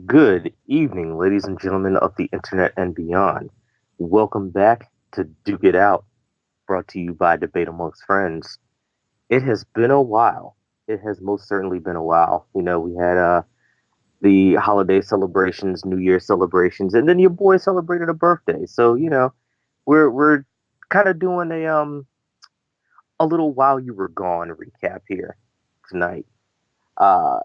Good evening, ladies and gentlemen of the internet and beyond. Welcome back to Duke It Out, brought to you by Debate Amongst Friends. It has been a while. It has most certainly been a while. We had the holiday celebrations, New Year celebrations, and then your boy celebrated a birthday. So we're kind of doing a little while you were gone recap here tonight. Uh,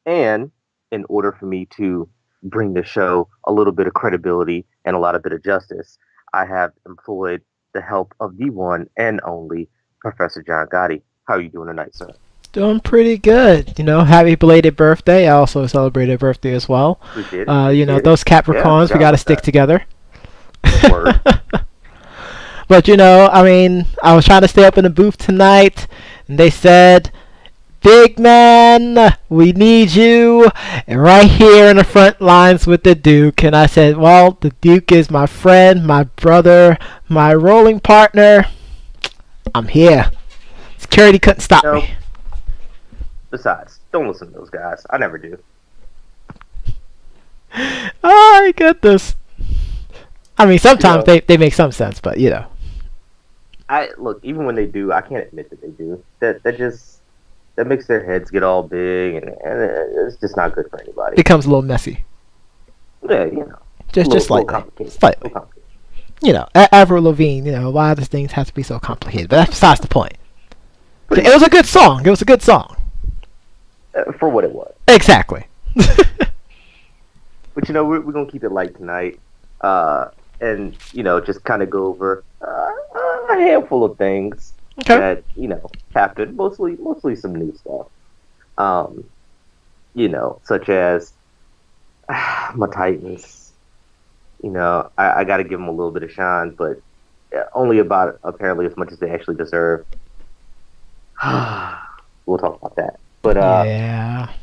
And in order for me to bring the show a little bit of credibility and a lot of bit of justice, I have employed the help of the one and only Professor John Gotti. How are you doing tonight, sir? Doing pretty good. Happy belated birthday. I also celebrated birthday as well. Appreciate it. Appreciate it. Those Yeah, Capricorns, we forgot got to about stick that. together. Word. But I was trying to stay up in the booth tonight, and they said, "Big man, we need you right here in the front lines with the Duke." And I said, "Well, the Duke is my friend, my brother, my rolling partner. I'm here. Security couldn't stop No. me." Besides, don't listen to those guys. I never do. Oh, I get this. I mean, You sometimes know, they make some sense, but I look even when they do, I can't admit that they do. That makes their heads get all big, and it's just not good for anybody. becomes a little messy. Yeah, Just little slightly. complicated. Slightly. Little complicated. Avril Lavigne, why does things have to be so complicated? But that's besides the point. Pretty It was a good song. It was a good song. for what it was. Exactly. But we're gonna keep it light tonight, and just kind of go over a handful of things Okay. that happened. Mostly some new stuff. Um, such as my Titans. I got to give them a little bit of shine, but only about apparently as much as they actually deserve. We'll talk about that. But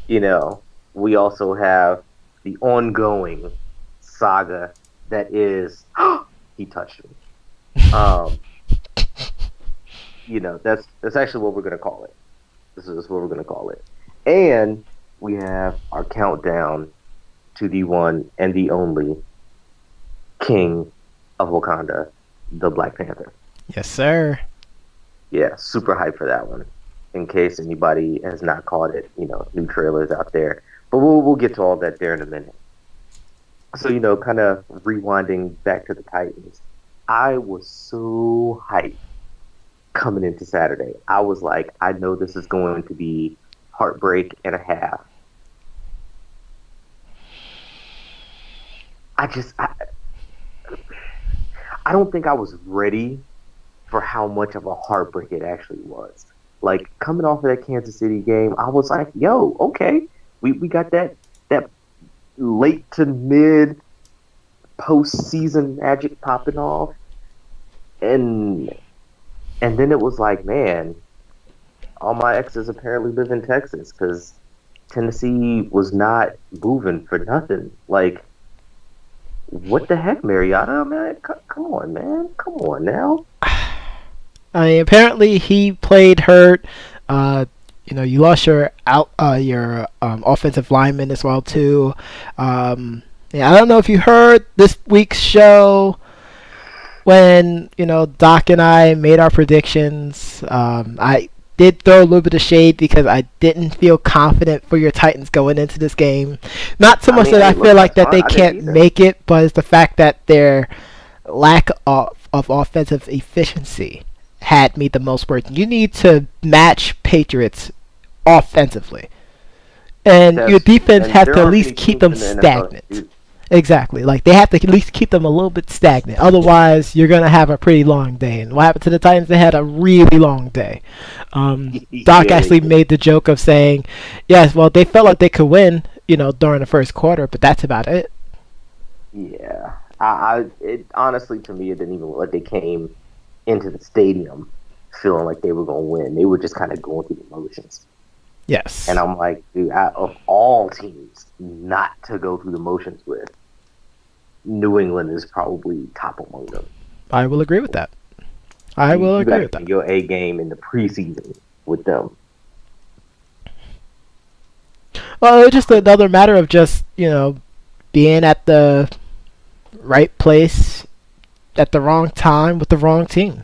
Yeah. we also have the ongoing saga that is he touched me. That's actually what we're gonna call it. This is what we're gonna call it. And we have our countdown to the one and the only King of Wakanda, the Black Panther. Yes, sir. Yeah, super hyped for that one. In case anybody has not caught it, new trailers out there. But we'll get to all that there in a minute. So, kind of rewinding back to the Titans, I was so hyped coming into Saturday. I was like, I know this is going to be heartbreak and a half. I don't think I was ready for how much of a heartbreak it actually was. Like coming off of that Kansas City game, I was like, "Yo, okay, we got that late to mid postseason magic popping off," and then it was like, man, all my exes apparently live in Texas because Tennessee was not moving for nothing. Like, what the heck, Mariota, man? Come on, man, come on now. I mean, apparently he played hurt. You lost your offensive lineman as well too. Yeah, I don't know if you heard this week's show when Doc and I made our predictions. I did throw a little bit of shade because I didn't feel confident for your Titans going into this game. Not so I much mean, that I hey, feel look, like that's that fine. they I didn't can't either. make it, but it's the fact that their lack of offensive efficiency had me the most worried. You need to match Patriots offensively, and your defense And has there to at aren't least many keep teams them in the NFL that stagnant. do. Exactly. Like they have to at least keep them a little bit stagnant. Otherwise, you're gonna have a pretty long day. And what happened to the Titans? They had a really long day. Doc Yeah, they actually did. made the joke of saying, "Yes, well, they felt like they could win, during the first quarter, but that's about it." Yeah. It honestly, to me, it didn't even look like they came into the stadium feeling like they were going to win. They were just kind of going through the motions. And Yes, I'm like, dude, out of all teams not to go through the motions with, New England is probably top among them. I will agree with that. I will You got agree to with that. get your A game in the preseason with them. Well, it's just another matter of just being at the right place at the wrong time with the wrong team.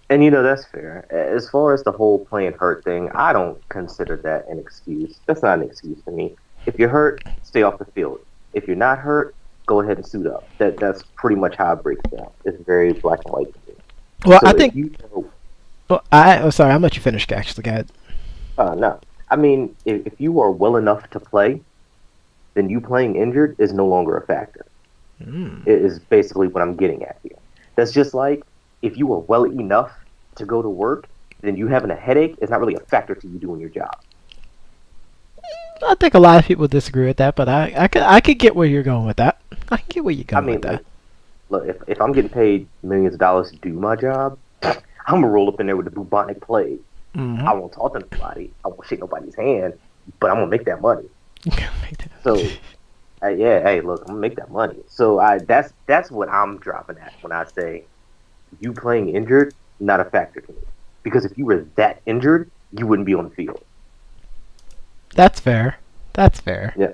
And that's fair. As far as the whole playing hurt thing, I don't consider that an excuse. That's not an excuse to me. If you're hurt, stay off the field. If you're not hurt, go ahead and suit up. That's pretty much how it breaks down. It's very black and white to me. Well, So I if think. you Well, oh, sorry, I'm let you finish. Actually, go ahead. no, I mean if you are well enough to play, then you playing injured is no longer a factor. Mm. It is basically what I'm getting at here. That's just like if you are well enough to go to work, then you having a headache is not really a factor to you doing your job. I think a lot of people disagree with that, but I could get where you're going with that. I can get where you're I going mean, with that. look, if I'm getting paid millions of dollars to do my job, I'm gonna roll up in there with the bubonic plague. Mm-hmm. I won't talk to nobody. I won't shake nobody's hand, but I'm gonna make that money. So, yeah, hey, look, I'm gonna make that money. So that's what I'm dropping at when I say you playing injured, not a factor to me. Because if you were that injured, you wouldn't be on the field. That's fair. That's fair. Yeah.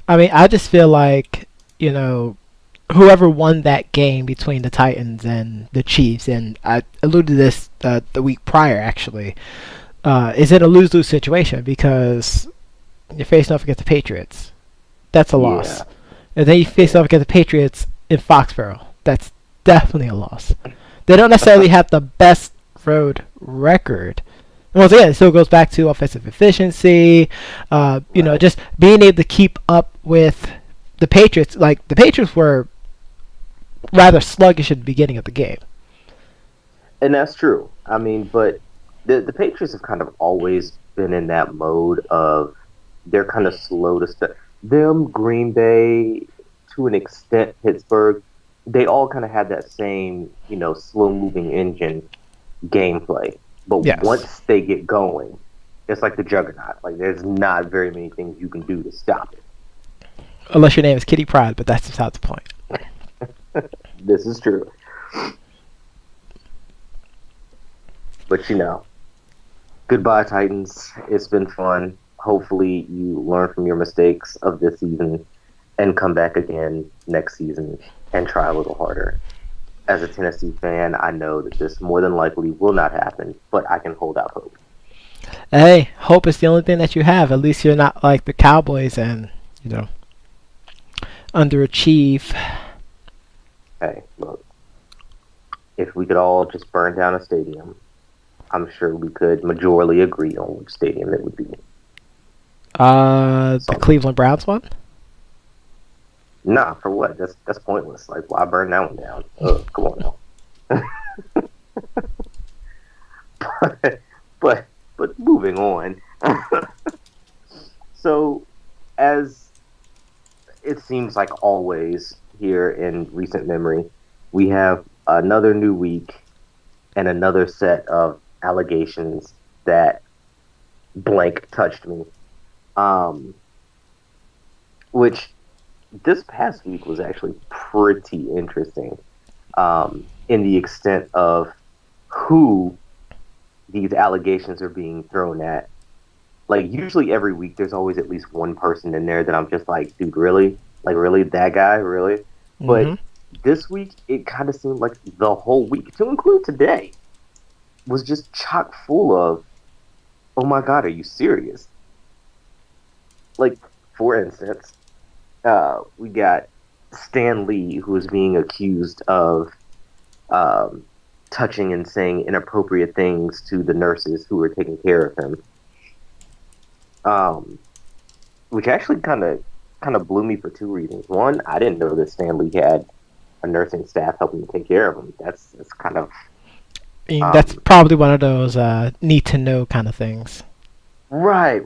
I mean, I just feel like, whoever won that game between the Titans and the Chiefs, and I alluded to this the week prior, actually, is in a lose-lose situation because you're facing off against the Patriots. That's a loss. Yeah. And then you face off against the Patriots in Foxborough. That's definitely a loss. They don't necessarily have the best road record. And once again, it still goes back to offensive efficiency, Right. just being able to keep up with the Patriots. Like, the Patriots were rather sluggish at the beginning of the game. And that's true. I mean, but the Patriots have kind of always been in that mode of they're kind of slow to start. Them, Green Bay, to an extent, Pittsburgh, they all kind of had that same, slow moving engine gameplay. But Yes. once they get going, it's like the juggernaut. Like there's not very many things you can do to stop it. Unless your name is Kitty Pryde, but that's beside the point. This is true. But goodbye Titans. It's been fun. Hopefully you learn from your mistakes of this season and come back again next season and try a little harder. As a Tennessee fan, I know that this more than likely will not happen, but I can hold out hope. Hey, hope is the only thing that you have. At least you're not like the Cowboys and, underachieve. Hey, look, if we could all just burn down a stadium, I'm sure we could majorly agree on which stadium it would be. The Cleveland Browns one? Nah, for what? That's pointless. Like, why burn that one down? Ugh, come on now. but moving on. So, as it seems like always here in recent memory, we have another new week and another set of allegations that blank touched me. Which this past week was actually pretty interesting in the extent of who these allegations are being thrown at. Like, usually every week there's always at least one person in there that I'm just like, dude, really? Like, really? That guy? Really? But this week, it kind of seemed like the whole week, to include today, was just chock full of, oh my God, are you serious? Like, for instance, we got Stan Lee, who is being accused of touching and saying inappropriate things to the nurses who were taking care of him. Which actually kind of blew me for two reasons. One, I didn't know that Stan Lee had a nursing staff helping to take care of him. That's kind of that's probably one of those need to know kind of things. right.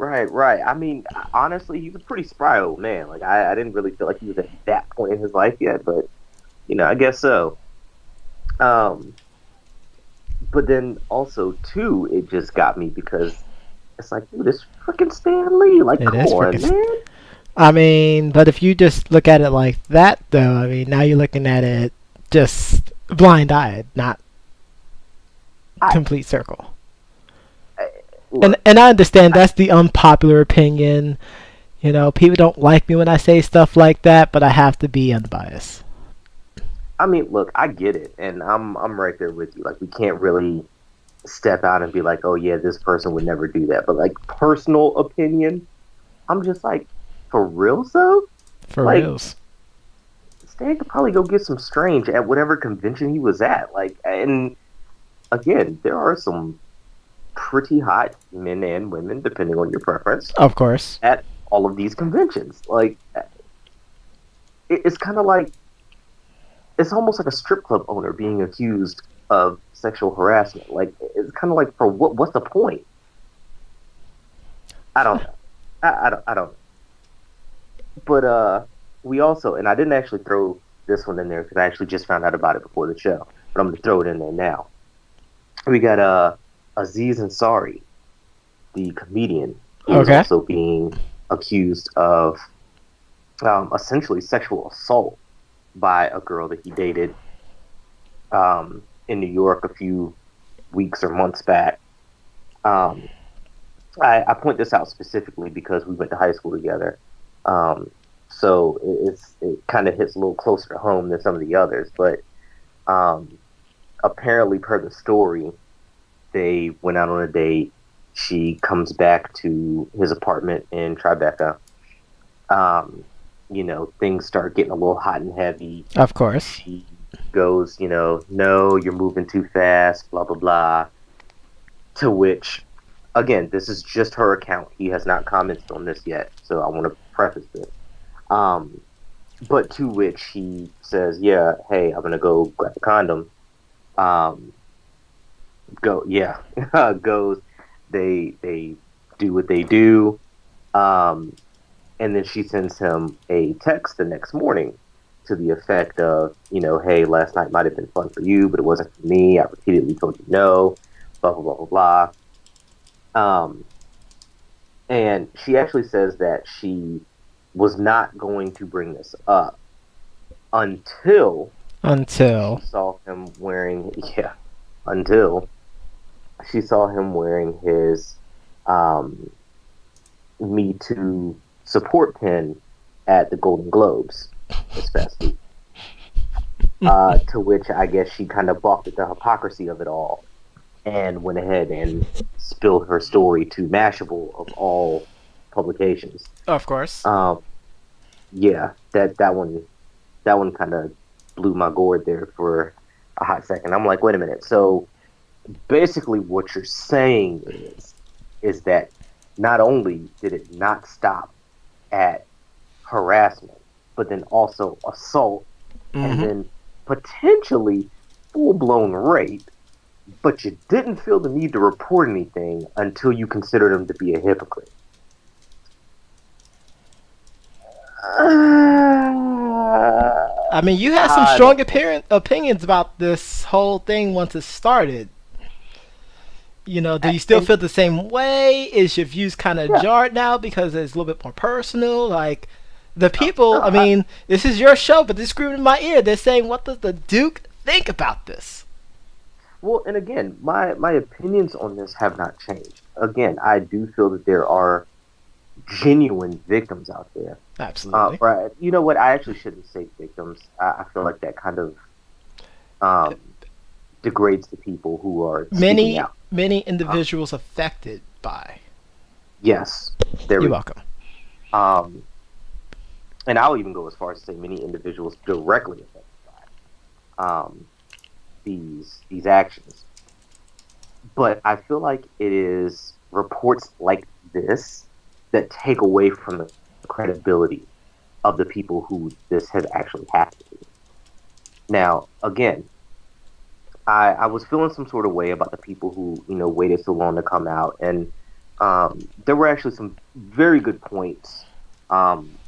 I mean, honestly, he was a pretty spry old man. Like I didn't really feel like he was at that point in his life yet, but I guess so. But then also too, it just got me because it's like, dude, this freaking Stan Lee. Like, come on, man. I mean, but if you just look at it like that, though, I mean, now you're looking at it just blind-eyed, not complete circle. Look, And I understand that's the unpopular opinion. You know, people don't like me when I say stuff like that, but I have to be unbiased. I mean, look, I get it, and I'm right there with you. Like, we can't really step out and be like, oh yeah, this person would never do that. But like personal opinion, I'm just like, for real, so For like reals. Stan could probably go get some strange at whatever convention he was at. Like, and again, there are some pretty hot men and women, depending on your preference, Of course. at all of these conventions. Like, it's kind of like it's almost like a strip club owner being accused of sexual harassment. Like, it's kind of like, for what? What's the point? I don't know. I don't know. But we also, and I didn't actually throw this one in there because I actually just found out about it before the show, but I'm gonna throw it in there now. We got Aziz Ansari, the comedian, who is Okay. also being accused of essentially sexual assault by a girl that he dated in New York a few weeks or months back. Um, I point this out specifically because we went to high school together. So it kind of hits a little closer to home than some of the others. But um, apparently, per the story, they went out on a date. She comes back to his apartment in Tribeca. Um, things start getting a little hot and heavy. Of course. She goes, no, you're moving too fast, blah, blah, blah. To which, again, this is just her account. He has not commented on this yet, so I want to preface this. Um, but to which he says, yeah, hey, I'm going to go grab a condom. Um, yeah, goes, they do what they do. Um, and then she sends him a text the next morning to the effect of, hey, last night might have been fun for you, but it wasn't for me. I repeatedly told you no, blah, blah, blah, blah, blah. And she actually says that she was not going to bring this up until Until. she saw him wearing, yeah, until she saw him wearing his Me Too support pin at the Golden Globes this past week. To which I guess she kind of balked at the hypocrisy of it all and went ahead and spilled her story to Mashable of all publications. Of course. Yeah, that one kind of blew my gourd there for a hot second. I'm like, wait a minute. So basically, what you're saying is that not only did it not stop at harassment, but then also assault, and then potentially full-blown rape, but you didn't feel the need to report anything until you considered him to be a hypocrite. I mean, you had some strong opinions about this whole thing once it started. You know, do you still feel the same way? Is your views kind of jarred now because it's a little bit more personal? Like, the people, I mean, this is your show, but they're screaming in my ear. They're saying, what does the Duke think about this? Well, and again, my opinions on this have not changed. Again, I do feel that there are genuine victims out there. Absolutely. Right. You know what? I actually shouldn't say victims. I feel like that kind of degrades the people who are speaking out. Many individuals affected by. Yes. You're welcome. And I'll even go as far as to say many individuals directly affected by these actions. But I feel like it is reports like this that take away from the credibility of the people who this has actually happened to. Now, again, I was feeling some sort of way about the people who, waited so long to come out. And there were actually some very good points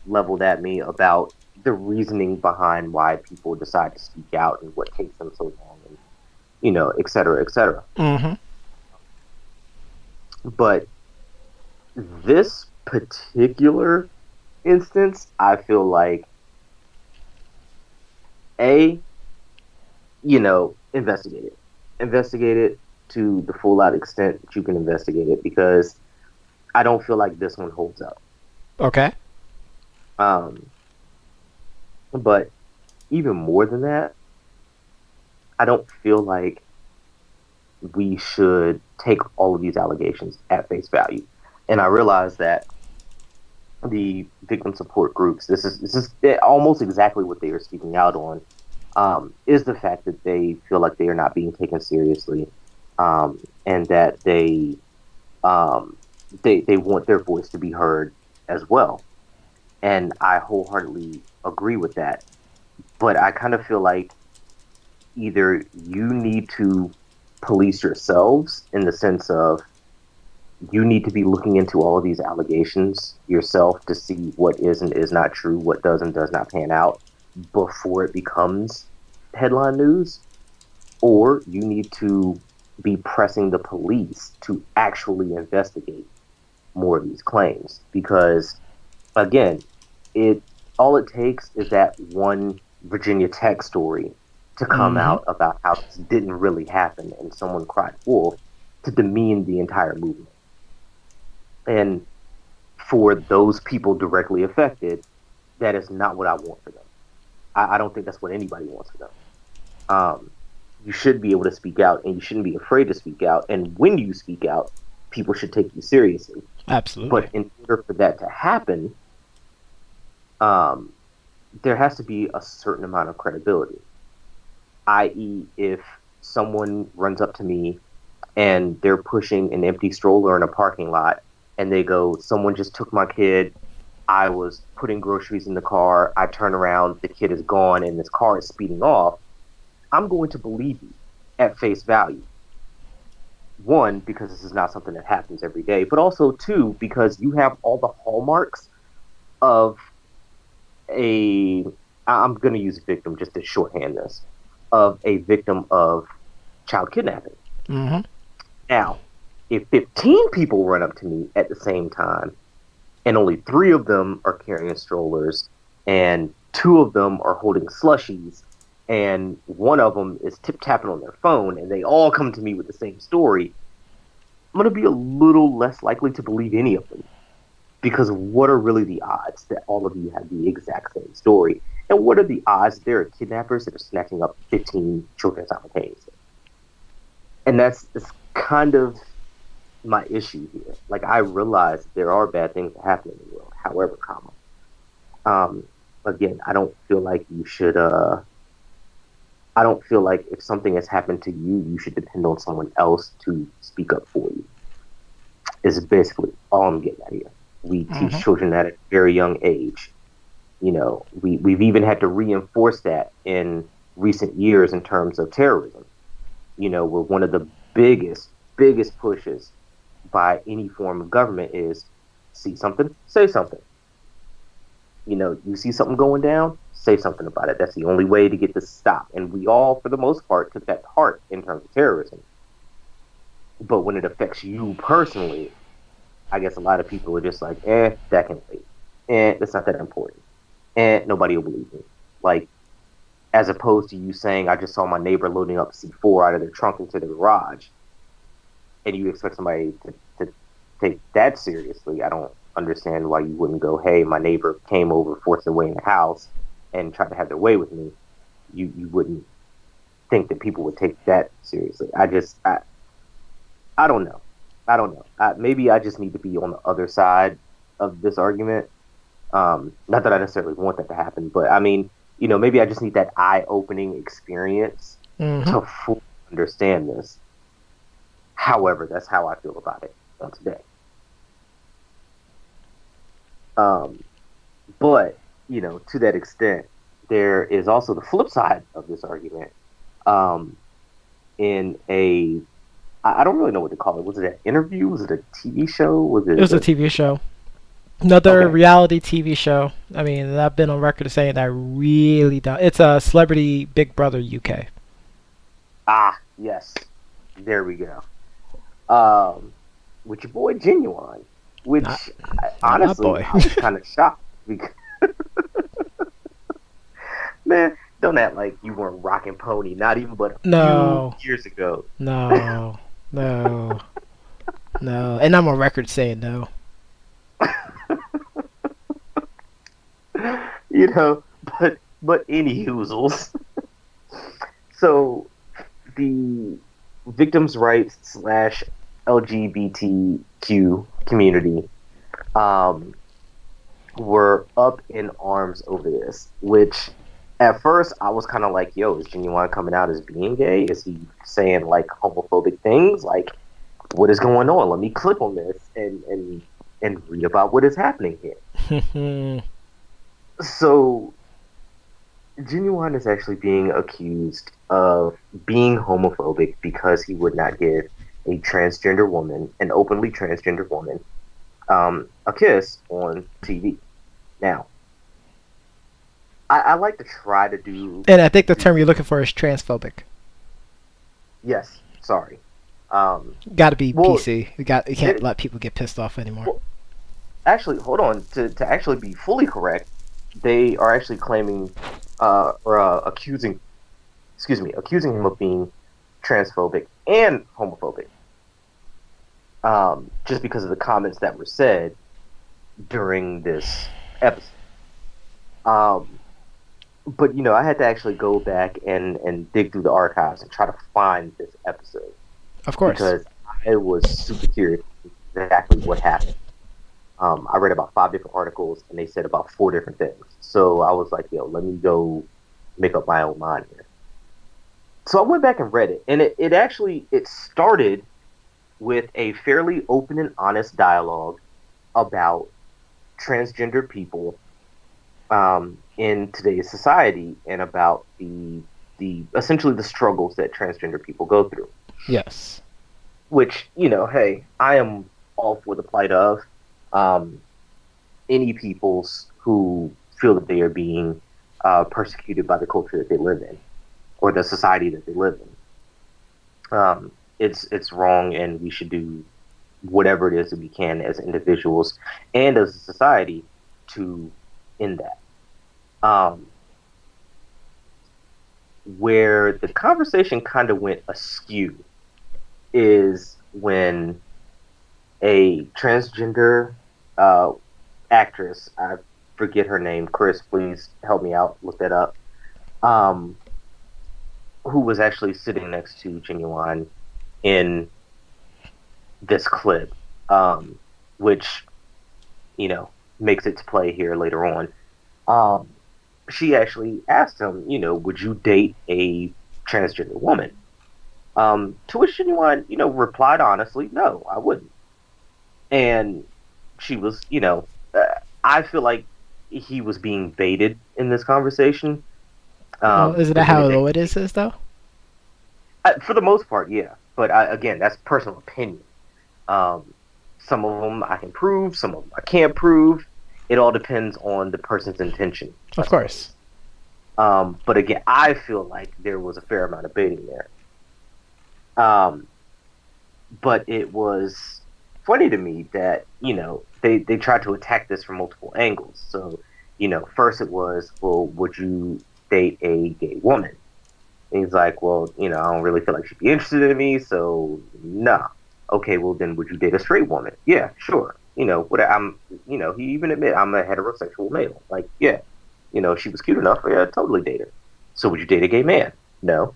leveled at me about the reasoning behind why people decide to speak out and what takes them so long, and, et cetera, et cetera. Mm-hmm. But this particular instance, I feel like, investigate it. Investigate it to the full out extent that you can investigate it, because I don't feel like this one holds up. Okay. Um, but even more than that, I don't feel like we should take all of these allegations at face value. And I realize that the victim support groups, this is almost exactly what they are speaking out on, is the fact that they feel like they are not being taken seriously, and that um, they want their voice to be heard as well. And I wholeheartedly agree with that. But I kind of feel like either you need to police yourselves in the sense of you need to be looking into all of these allegations yourself to see what is and is not true, what does and does not pan out before it becomes headline news, or you need to be pressing the police to actually investigate more of these claims because again, it all it takes is that one Virginia Tech story to come Hmm. out about how this didn't really happen and someone cried wolf to demean the entire movement. And for those people directly affected, that is not what I want for them. I don't think that's what anybody wants for them. Um, you should be able to speak out and you shouldn't be afraid to speak out. And when you speak out, people should take you seriously. Absolutely. But in order for that to happen, um, there has to be a certain amount of credibility. I.e., if someone runs up to me and they're pushing an empty stroller in a parking lot and they go, someone just took my kid. I was putting groceries in the car. I turn around, the kid is gone, and this car is speeding off. I'm going to believe you at face value. One, because this is not something that happens every day, but also two, because you have all the hallmarks of a, I'm going to use victim just to shorthand this, of a victim of child kidnapping. Hmm. Now, if 15 people run up to me at the same time and only three of them are carrying strollers and two of them are holding slushies and one of them is tip tapping on their phone and they all come to me with the same story, I'm going to be a little less likely to believe any of them because what are really the odds that all of you have the exact same story? And what are the odds that there are kidnappers that are snatching up 15 children simultaneously? And that's kind of my issue here. Like I realize there are bad things that happen in the world, however, comma. Um, again, I don't feel like you should. I don't feel like if something has happened to you, you should depend on someone else to speak up for you. Is basically all I'm getting at here. We teach Hmm. children that at a very young age. You know, we've even had to reinforce that in recent years in terms of terrorism. You know, where one of the biggest pushes by any form of government is see something, say something. You know, you see something going down, say something about it. That's the only way to get this stopped. And we all, for the most part, took that to heart in terms of terrorism. But when it affects you personally, I guess a lot of people are just like, that can wait. That's not that important. Nobody will believe me. Like, as opposed to you saying, I just saw my neighbor loading up C4 out of their trunk into the garage, and you expect somebody to take that seriously. I don't understand why you wouldn't go, hey, my neighbor came over, forced their way in the house, and tried to have their way with me. You wouldn't think that people would take that seriously. I don't know. I don't know. Maybe I just need to be on the other side of this argument. Not that I necessarily want that to happen, but I mean, you know, maybe I just need that eye-opening experience Hmm. to fully understand this. However, that's how I feel about it on today. Um, but you know, to that extent, there is also the flip side of this argument. Um, in a, I don't really know what to call it. Was it an interview? Was it a TV show? Was It it was a a TV show. Another okay? reality TV show. I mean, I've been on record saying that I really don't. It's a Celebrity Big Brother UK. Ah, yes, there we go. Um, with your boy Genuine, Not, which not my honestly boy. I was kind of shocked because man, don't act like you weren't rocking Pony, not even but a few No, years ago. no, no, no. And I'm on record saying no. you know, but any hoozles. So the victims' rights slash LGBTQ community um, were up in arms over this, which at first I was kind of like, yo, is Genuine coming out as being gay? Is he saying like homophobic things? Like, what is going on? Let me click on this and read about what is happening here. So, Genuine is actually being accused of being homophobic because he would not give a transgender woman, an openly transgender woman, a kiss on TV. Now, I like to try to do. And I think the term you're looking for is transphobic. Yes, sorry. Got to be Well, PC. You can't let people get pissed off anymore. Well, actually, hold on. To actually be fully correct, they are actually claiming or accusing him of being transphobic and homophobic. Just because of the comments that were said during this episode. But you know, I had to actually go back and dig through the archives and try to find this episode. Of course. Because I was super curious exactly what happened. I read about 5 different articles and they said about 4 different things. So I was like, yo, let me go make up my own mind here. So I went back and read it, and it started with a fairly open and honest dialogue about transgender people in today's society and about the essentially the struggles that transgender people go through. Yes. Which, you know, hey, I am all for the plight of any peoples who feel that they are being persecuted by the culture that they live in or the society that they live in. It's wrong, and we should do whatever it is that we can as individuals and as a society to end that. Where the conversation kind of went askew is when a transgender actress, I forget her name, Chris, please help me out, look that up, who was actually sitting next to Genuine in this clip, which, you know, makes its play here later on. She actually asked him, you know, would you date a transgender woman? To which Genuine, you know, replied honestly, no, I wouldn't. And she was, you know, I feel like he was being baited in this conversation. Well, isn't that how it is, though? For the most part, yeah. But again, that's personal opinion. Some of them I can prove, some of them I can't prove. It all depends on the person's intention. Of course. But again, I feel like there was a fair amount of baiting there. But it was funny to me that, you know, they tried to attack this from multiple angles. So, you know, first it was, well, would you date a gay woman? And he's like, well, you know, I don't really feel like she'd be interested in me, so nah. Okay, well then, would you date a straight woman? Yeah, sure. You know, you know, he even admit I'm a heterosexual male. Like, yeah, you know, she was cute enough, yeah, I'd totally date her. So would you date a gay man? No.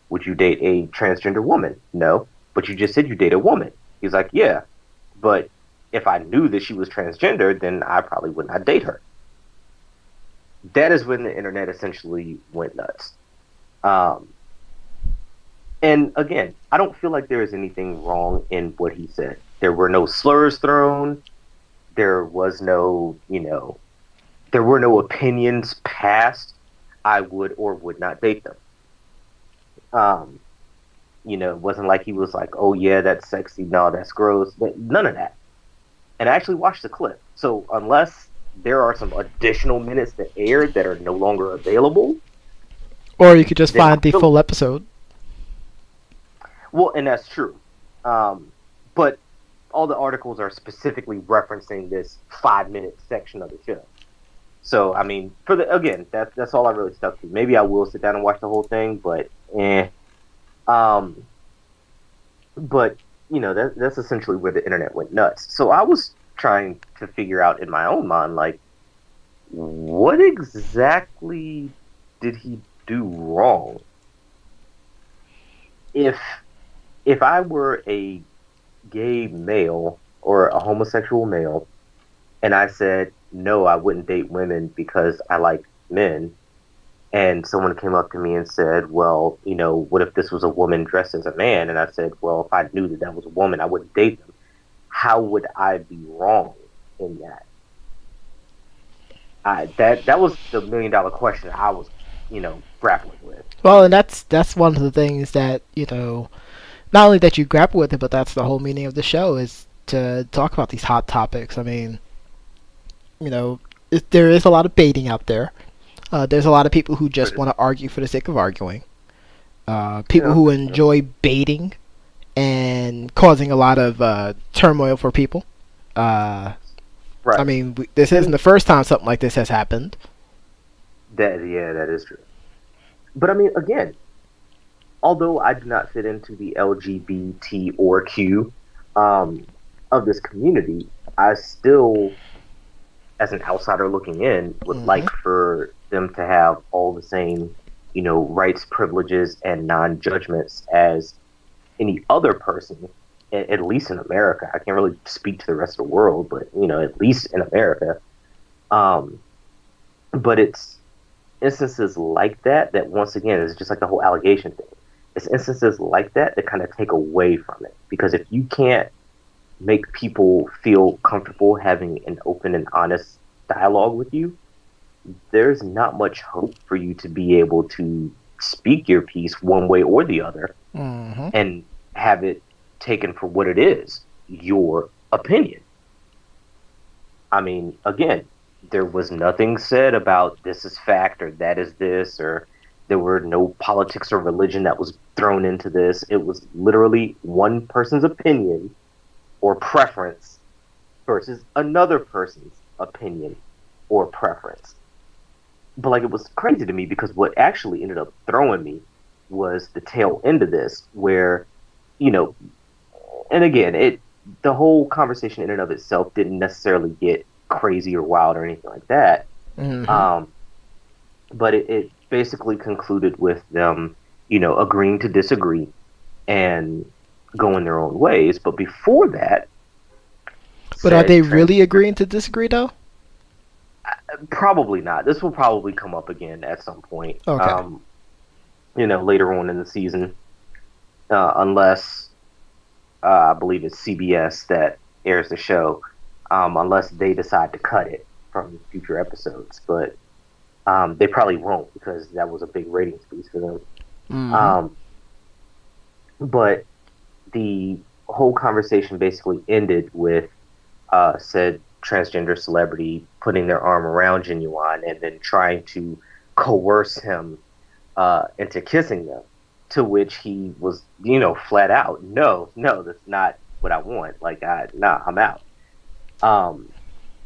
Would you date a transgender woman? No. But you just said you date a woman. He's like, yeah, but if I knew that she was transgender, then I probably would not date her. That is when the internet essentially went nuts. And again, I don't feel like there is anything wrong in what he said. There were no slurs thrown. There was no, you know, there were no opinions passed. I would or would not date them. You know, it wasn't like he was like, oh yeah, that's sexy. No, that's gross. None of that. And I actually watched the clip. So unless there are some additional minutes that aired that are no longer available. Or you could just find the full episode. Well, and that's true. But all the articles are specifically referencing this 5-minute section of the show. So, I mean, that's all I really stuck to. Maybe I will sit down and watch the whole thing, but But, you know, that's essentially where the internet went nuts. So I was trying to figure out in my own mind, like, what exactly did he do wrong? If I were a gay male or a homosexual male and I said no, I wouldn't date women because I like men, and someone came up to me and said, well, what if this was a woman dressed as a man? And I said, well, if I knew that that was a woman, I wouldn't date them. How would I be wrong in that? That was the $1 million question I was, grappling with. Well, and that's one of the things that not only that you grapple with it, but that's the whole meaning of the show is to talk about these hot topics. I mean, there is a lot of baiting out there. There's a lot of people who just want to argue for the sake of arguing. People who enjoy baiting and causing a lot of turmoil for people. Right. I mean, this isn't the first time something like this has happened. That is true. But I mean, again, although I do not fit into the LGBT or Q of this community, I still, as an outsider looking in, would like for them to have all the same, rights, privileges, and non-judgments as any other person, at least in America. I can't really speak to the rest of the world, but, at least in America. But it's instances like that once again, is just like the whole allegation thing. It's instances like that kind of take away from it. Because if you can't make people feel comfortable having an open and honest dialogue with you, there's not much hope for you to be able to speak your piece one way or the other and have it taken for what it is, your opinion. I mean, again, there was nothing said about this is fact or that is this, or there were no politics or religion that was thrown into this. It was literally one person's opinion or preference versus another person's opinion or preference. But like, it was crazy to me because what actually ended up throwing me was the tail end of this, where, and again, the whole conversation in and of itself didn't necessarily get crazy or wild or anything like that. But it basically concluded with them, agreeing to disagree and going their own ways. But before that, but are they really agreeing to disagree though? Probably not. This will probably come up again at some point. Okay. Later on in the season, unless I believe it's CBS that airs the show, unless they decide to cut it from future episodes. But they probably won't, because that was a big ratings boost for them. But the whole conversation basically ended with said transgender celebrity putting their arm around Genuine and then trying to coerce him into kissing them, to which he was, flat out, no, that's not what I want. Like, I'm out. And,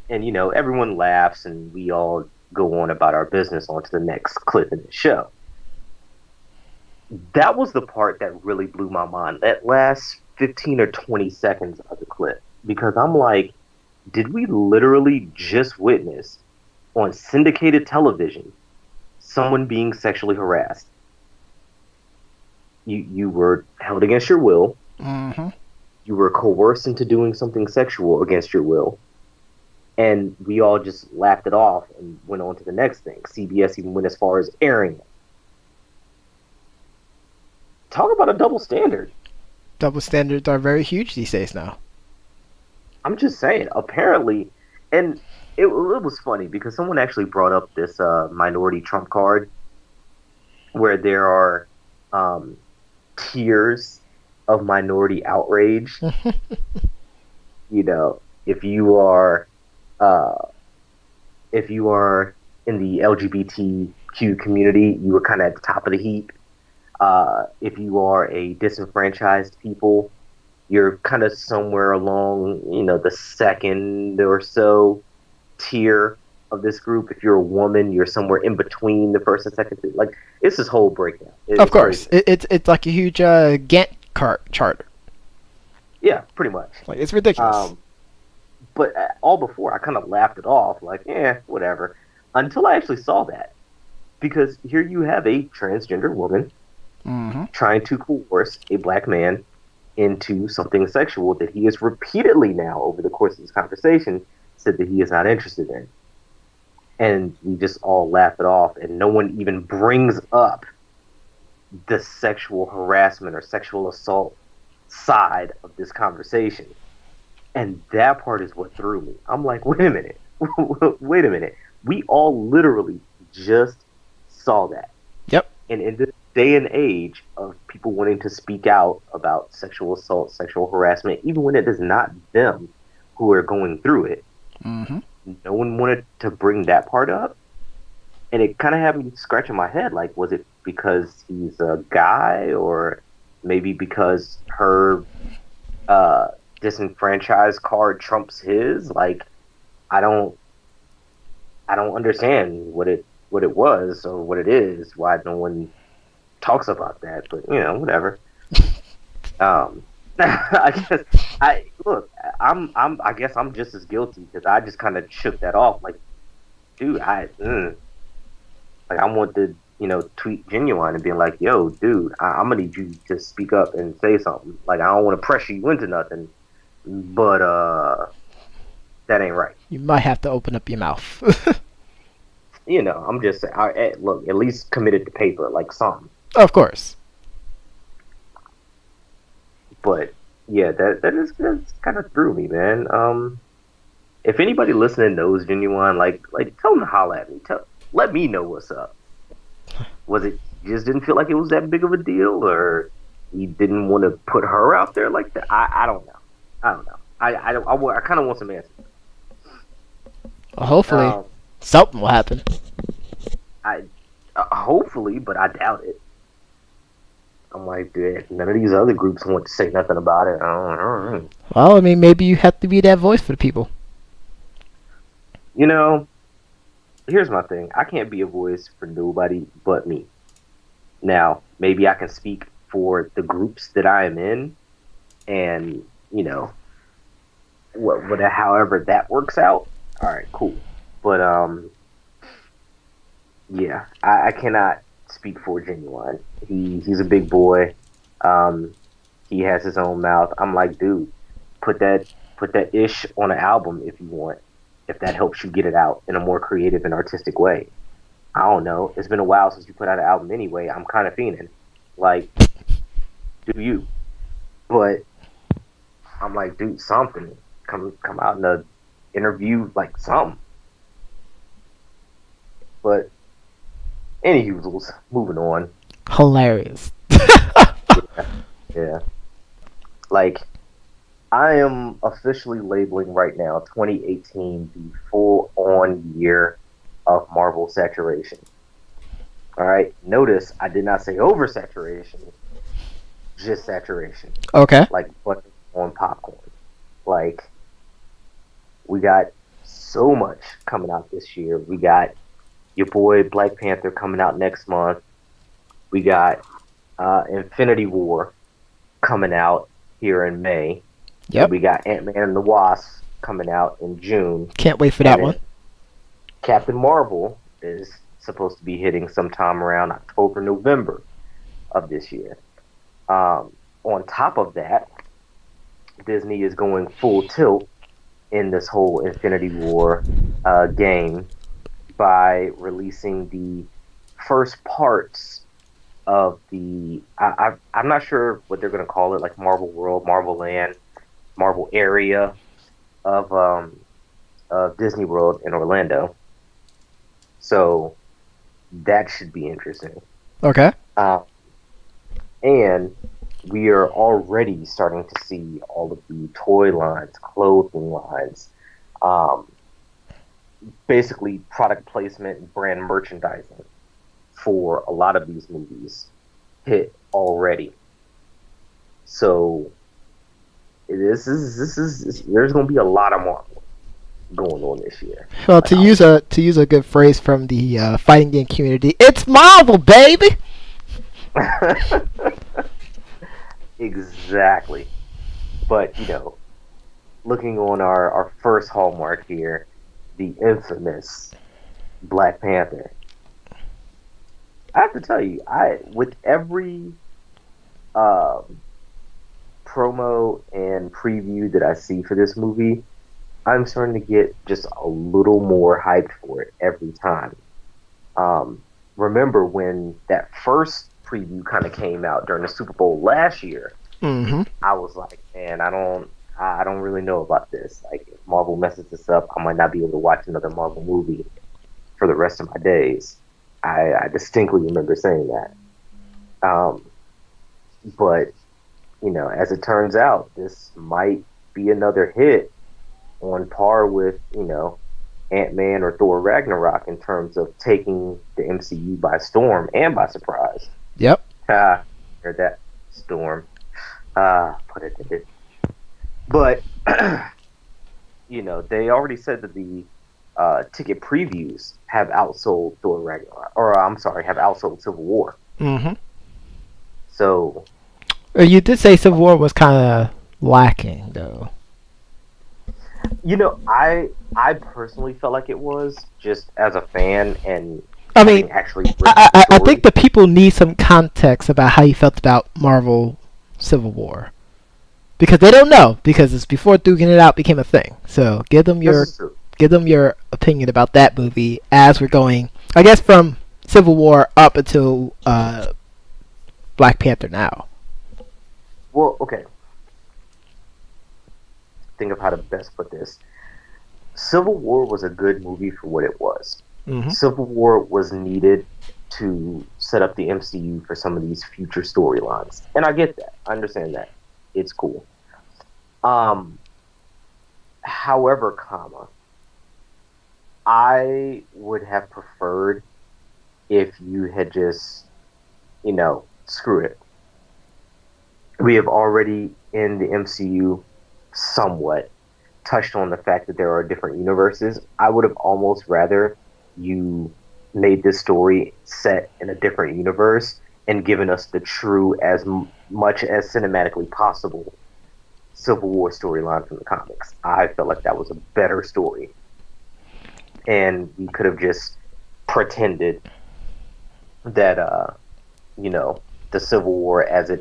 everyone laughs and we all go on about our business on to the next clip in the show. That was the part that really blew my mind, that last 15 or 20 seconds of the clip, because I'm like, did we literally just witness on syndicated television someone being sexually harassed? You were held against your will. You were coerced into doing something sexual against your will. And we all just laughed it off and went on to the next thing. CBS even went as far as airing it. Talk about a double standard. Double standards are very huge these days now. I'm just saying, apparently, and it was funny because someone actually brought up this minority trump card where there are tiers of minority outrage. If you are in the LGBTQ community, you were kind of at the top of the heap. If you are a disenfranchised people, you're kind of somewhere along, the second or so tier of this group. If you're a woman, you're somewhere in between the first and second tier. Like, it's this whole breakdown. Of course. It's like a huge Gantt chart. Yeah, pretty much. Like, it's ridiculous. But all before, I kind of laughed it off, like, whatever. until I actually saw that. Because here you have a transgender woman Mm-hmm. trying to coerce a black man into something sexual that he has repeatedly now, over the course of this conversation, said that he is not interested in. And we just all laugh it off, and no one even brings up the sexual harassment or sexual assault side of this conversation. And that part is what threw me. I'm like, wait a minute. Wait a minute. We all literally just saw that. Yep. And in this day and age of people wanting to speak out about sexual assault, sexual harassment, even when it is not them who are going through it, Mm-hmm. no one wanted to bring that part up. And it kind of had me scratching my head. Like, was it because he's a guy, or maybe because her uh, disenfranchised card trumps his? Like, I don't, I don't understand what it was or what it is. Why no one talks about that? But whatever. I guess I look. I guess I'm just as guilty because I just kind of shook that off. Like, dude, like I want to, tweet Genuine and be like, yo, dude, I'm gonna need you to speak up and say something. Like, I don't want to pressure you into nothing, but that ain't right. You might have to open up your mouth. I'm just saying. Look, at least committed to paper, like something. Of course. But yeah, that's kind of threw me, man. If anybody listening knows Genuine, like tell them to holler at me. Let me know what's up. Was it just didn't feel like it was that big of a deal, or he didn't want to put her out there like that? I don't know. I don't know. I kind of want some answers. Well, hopefully, Um, something will happen. I hopefully, but I doubt it. I'm like, dude, none of these other groups want to say nothing about it. I don't know. Well, I mean, maybe you have to be that voice for the people. You know, here's my thing. I can't be a voice for nobody but me. Now, maybe I can speak for the groups that I am in, and however that works out. All right, cool. But yeah, I cannot speak for Genuine. He's a big boy. Um, he has his own mouth. I'm like, dude, put that ish on an album if you want. If that helps you get it out in a more creative and artistic way. I don't know. It's been a while since you put out an album anyway. I'm kind of fiending. Like, do you? But I'm like, dude, something. Come out in a interview, like something. But any usals. Moving on. Hilarious. Yeah, yeah. Like, I am officially labeling right now 2018 the full on year of Marvel saturation. All right. Notice I did not say oversaturation, just saturation. Okay. Like butter on popcorn. Like, we got so much coming out this year. We got your boy Black Panther coming out next month. We got Infinity War coming out here in May. Yep. We got Ant-Man and the Wasp coming out in June. Can't wait for that one. Captain Marvel is supposed to be hitting sometime around October, November of this year. On top of that, Disney is going full tilt in this whole Infinity War game by releasing the first parts of the I'm not sure what they're going to call it, like Marvel World, Marvel Land, Marvel area of Disney World in Orlando. So that should be interesting. Okay. And we are already starting to see all of the toy lines, clothing lines, basically product placement and brand merchandising for a lot of these movies hit already. So this is there's going to be a lot of Marvel going on this year. Well, to use a good phrase from the fighting game community, it's Marvel, baby. Exactly. But looking on our first hallmark here, the infamous Black Panther. I have to tell you, I with every um, promo and preview that I see for this movie, I'm starting to get just a little more hyped for it every time. Um, Remember when that first preview kind of came out during the Super Bowl last year? Mm-hmm. I was like, man, I don't really know about this. Like, if Marvel messes this up, I might not be able to watch another Marvel movie for the rest of my days. I distinctly remember saying that. Um, but as it turns out, this might be another hit on par with Ant-Man or Thor Ragnarok in terms of taking the MCU by storm and by surprise. Yep. Ah, heard that storm. Put it in it. But they already said that the ticket previews have outsold Thor Ragnarok, or I'm sorry, have outsold Civil War. Mm-hmm. So You did say Civil War was kind of lacking, though. I personally felt like it was just as a fan and I having mean, actually written I the think story. the people need some context about how you felt about Marvel Civil War because they don't know because it's before Duking It Out became a thing. So This is true. give them your opinion about that movie as we're going. I guess from Civil War up until Black Panther now. Well, okay. Think of how to best put this. Civil War was a good movie for what it was. Mm-hmm. Civil War was needed to set up the MCU for some of these future storylines. And I get that. I understand that. It's cool. Um, However, I would have preferred if you had just, screw it. We have already in the MCU somewhat touched on the fact that there are different universes. I would have almost rather you made this story set in a different universe and given us the true as much as cinematically possible Civil War storyline from the comics. I felt like that was a better story, and we could have just pretended that the Civil War as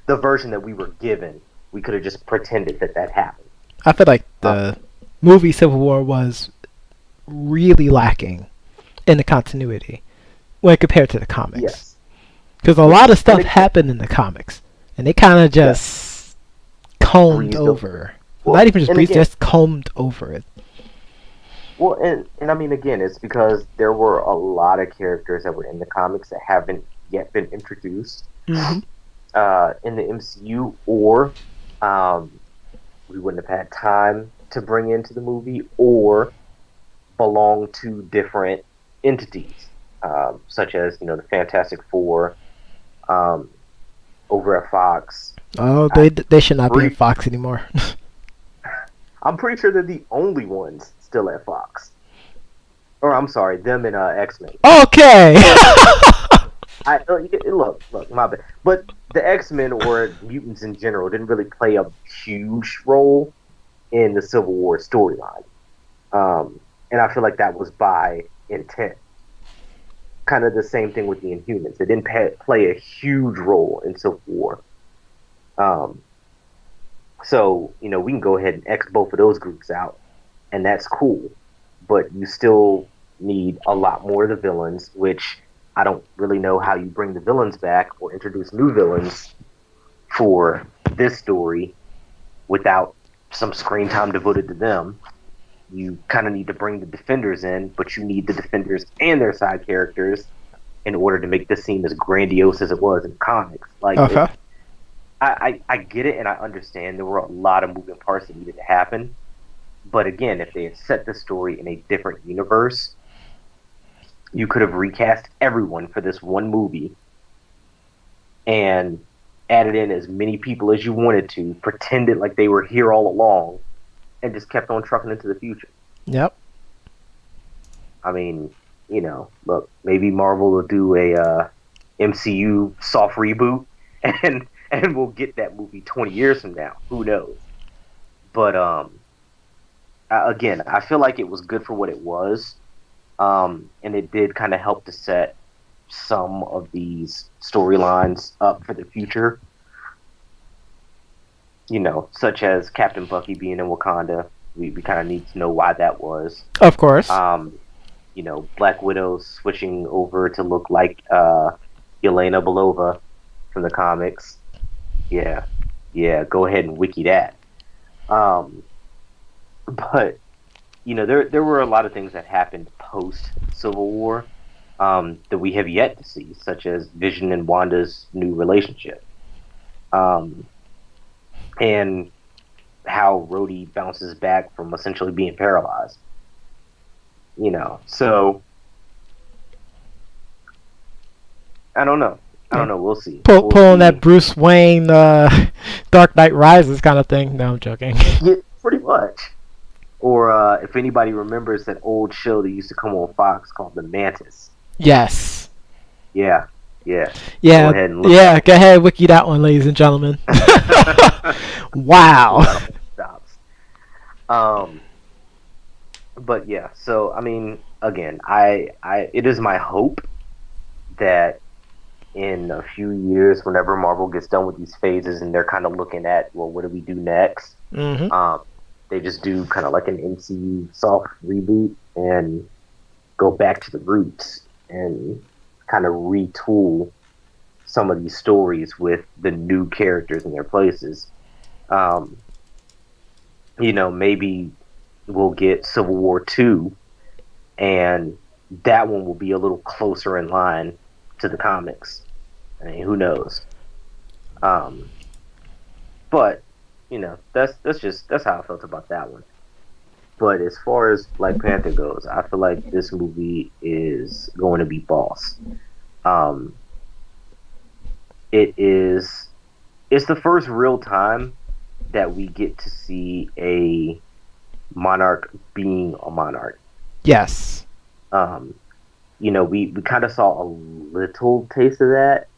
the version that we were given, we could have just pretended that happened. I feel like Uh, the movie Civil War was really lacking in the continuity when compared to the comics. yes, Because a lot which of and stuff it, happened in the comics, and they kind of yeah, just combed breezed over. over. Not Well, even just and breezed, again, just combed over it. and I mean again, it's because there were a lot of characters that were in the comics that haven't yet been introduced Hmm. in the MCU, or um, we wouldn't have had time to bring into the movie, or belong to different entities, such as the Fantastic Four um, over at Fox. Oh, I they should not be in pre- Fox anymore. I'm pretty sure they're the only ones still at Fox. Or I'm sorry, them and X-Men. Okay. Look, my bad. But the X-Men or mutants in general didn't really play a huge role in the Civil War storyline, and I feel like that was by intent. Kind of the same thing with the Inhumans. They didn't play a huge role in Civil War. Um, so we can go ahead and X both of those groups out, and that's cool. But you still need a lot more of the villains, which I don't really know how you bring the villains back or introduce new villains for this story without some screen time devoted to them. You kind of need to bring the Defenders in, but you need the Defenders and their side characters in order to make this seem as grandiose as it was in comics. Okay. I get it and I understand there were a lot of moving parts that needed to happen. But again, if they had set the story in a different universe, you could have recast everyone for this one movie and added in as many people as you wanted to, pretended like they were here all along, and just kept on trucking into the future. Yep. I mean, look, maybe Marvel will do a MCU soft reboot, and we'll get that movie 20 years from now. Who knows? But again, I feel like it was good for what it was. And it did kind of help to set some of these storylines up for the future. Such as Captain Bucky being in Wakanda. We kind of need to know why that was. Of course. Black Widow switching over to look like Yelena Belova from the comics. Yeah, go ahead and wiki that. But there were a lot of things that happened post Civil War that we have yet to see, such as Vision and Wanda's new relationship, and how Rhodey bounces back from essentially being paralyzed. So I don't know. We'll see. Pulling that Bruce Wayne Dark Knight Rises kind of thing. No, I'm joking. Yeah, pretty much. Or if anybody remembers that old show that used to come on Fox called The Mantis. Yes. Yeah. Go ahead, wiki that one, ladies and gentlemen. Wow. Stops. But yeah, so I mean, again, it is my hope that in a few years, whenever Marvel gets done with these phases and they're kind of looking at, well, what do we do next? Mm-hmm. They just do kind of like an MCU soft reboot and go back to the roots and kind of retool some of these stories with the new characters in their places. Maybe we'll get Civil War 2, and that one will be a little closer in line to the comics. I mean, who knows? But that's how I felt about that one. But as far as Black Panther goes, I feel like this movie is going to be boss. It's the first real time that we get to see a monarch being a monarch. Yes. We kind of saw a little taste of that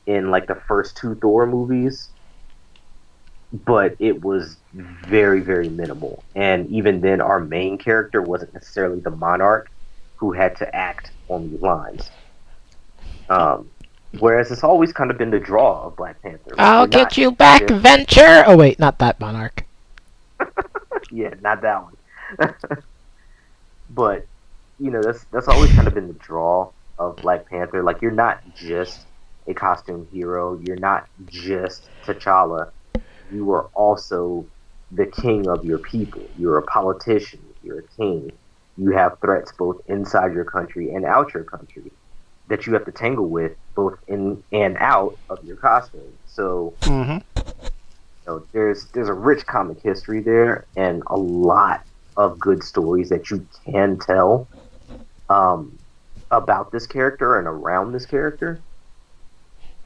in like the first two Thor movies, but it was very, very minimal. And even then, our main character wasn't necessarily the monarch who had to act on these lines. Whereas it's always kind of been the draw of Black Panther. I'll get you back, Venture! Oh wait, not that monarch. Yeah, not that one. But, that's always kind of been the draw of Black Panther. Like, you're not just a costume hero. You're not just T'Challa. You are also the king of your people. You're a politician. You're a king. You have threats both inside your country and out your country that you have to tangle with both in and out of your costume. So, there's a rich comic history there and a lot of good stories that you can tell about this character and around this character.